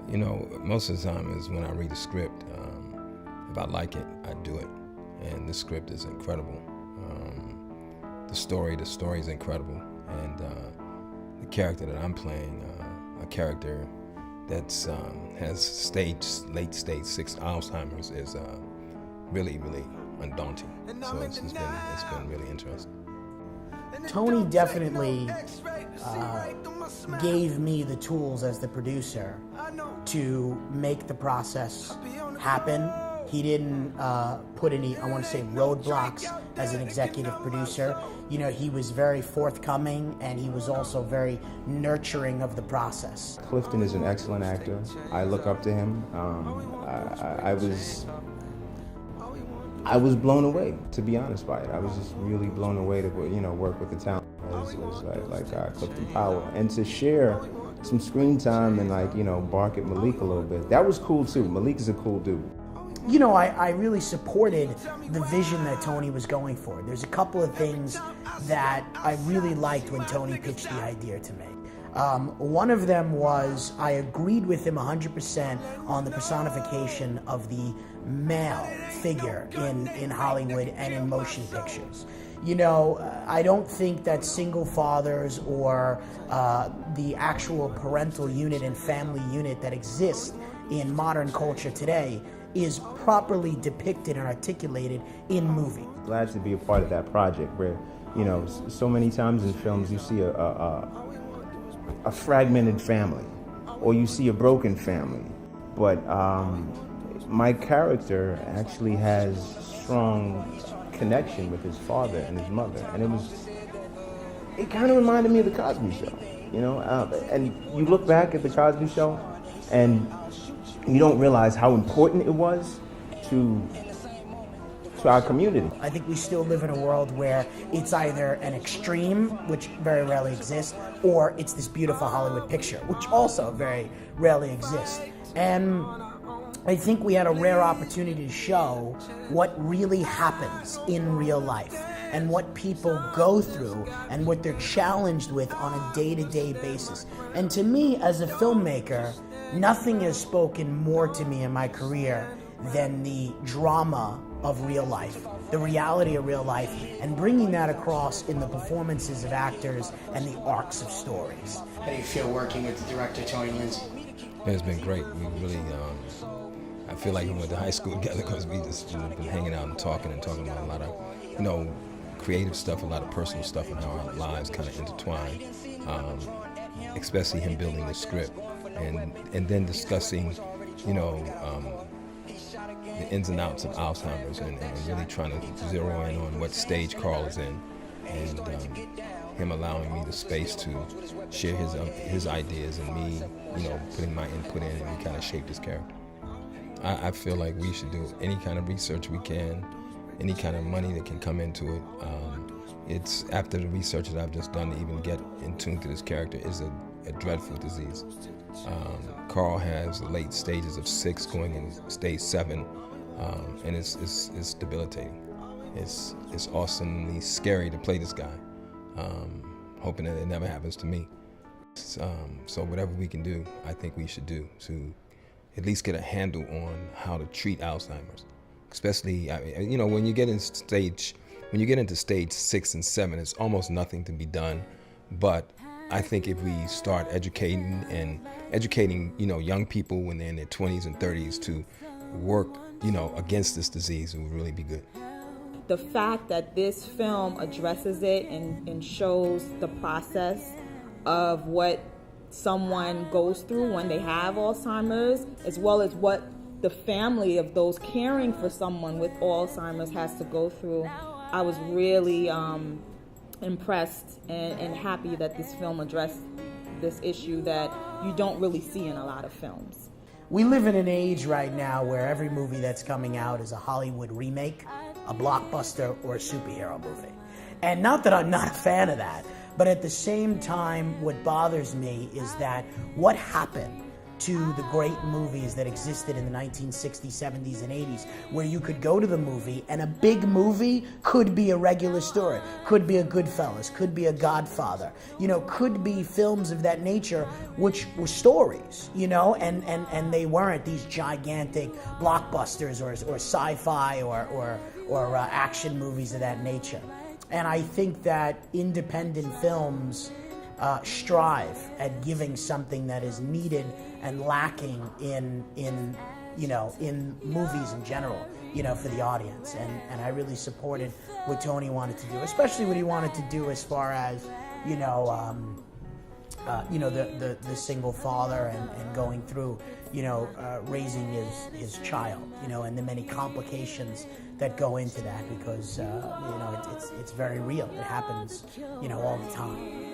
You know, most of the time is when I read a script, if I like it, I do it. And this script is incredible. The story is incredible. And the character that I'm playing, a character that's has late stage 6 Alzheimer's, is really, really undaunting. So it's been really interesting. Tony definitely gave me the tools as the producer to make the process happen. He didn't put any, I want to say, roadblocks as an executive producer. You know, he was very forthcoming, and he was also very nurturing of the process. Clifton is an excellent actor. I look up to him. I was blown away, to be honest, by it. I was just really blown away to, work with the talent. It was like Clifton Powell, and to share some screen time and bark at Malik a little bit. That was cool too. Malik is a cool dude. You know, I really supported the vision that Tony was going for. There's a couple of things that I really liked when Tony pitched the idea to me. One of them was I agreed with him 100% on the personification of the male figure in Hollywood and in motion pictures. You know, I don't think that single fathers or the actual parental unit and family unit that exists in modern culture today is properly depicted and articulated in movie. Glad to be a part of that project where, so many times in films you see a fragmented family or you see a broken family. But my character actually has strong connection with his father and his mother, and it kind of reminded me of the Cosby Show, and you look back at the Cosby Show and you don't realize how important it was to our community. I think we still live in a world where it's either an extreme, which very rarely exists, or it's this beautiful Hollywood picture, which also very rarely exists. And I think we had a rare opportunity to show what really happens in real life and what people go through and what they're challenged with on a day-to-day basis. And to me, as a filmmaker, nothing has spoken more to me in my career than the drama of real life, the reality of real life, and bringing that across in the performances of actors and the arcs of stories. How do you feel working with director Tony Lindsay? It's been great. We really, I feel like we went to high school together because we just been hanging out and talking about a lot of, creative stuff, a lot of personal stuff, and how our lives kind of intertwine. Especially him building the script, and then discussing, the ins and outs of Alzheimer's, and really trying to zero in on what stage Carl is in, and him allowing me the space to share his ideas and me, putting my input in, and we kind of shaped his character. I feel like we should do any kind of research we can, any kind of money that can come into it. It's after the research that I've just done to even get in tune to this character is a dreadful disease. Carl has late stages of 6 going in stage 7, and it's debilitating. It's awesomely scary to play this guy, hoping that it never happens to me. So whatever we can do, I think we should do to at least get a handle on how to treat Alzheimer's. Especially, when you get into stage 6 and 7, it's almost nothing to be done. But I think if we start educating young people when they're in their 20s and 30s to work, against this disease, it would really be good. The fact that this film addresses it and shows the process of what someone goes through when they have Alzheimer's, as well as what the family of those caring for someone with Alzheimer's has to go through, I was really impressed and happy that this film addressed this issue that you don't really see in a lot of films. We live in an age right now where every movie that's coming out is a Hollywood remake, a blockbuster, or a superhero movie. And not that I'm not a fan of that, but at the same time, what bothers me is that what happened to the great movies that existed in the 1960s, 70s, and 80s, where you could go to the movie and a big movie could be a regular story, could be a Goodfellas, could be a Godfather, could be films of that nature, which were stories, and they weren't these gigantic blockbusters or sci-fi or action movies of that nature. And I think that independent films strive at giving something that is needed and lacking in movies in general, for the audience. And I really supported what Tony wanted to do, especially what he wanted to do as far as, the single father and going through, raising his child, and the many complications that go into that, because, it's very real. It happens, all the time.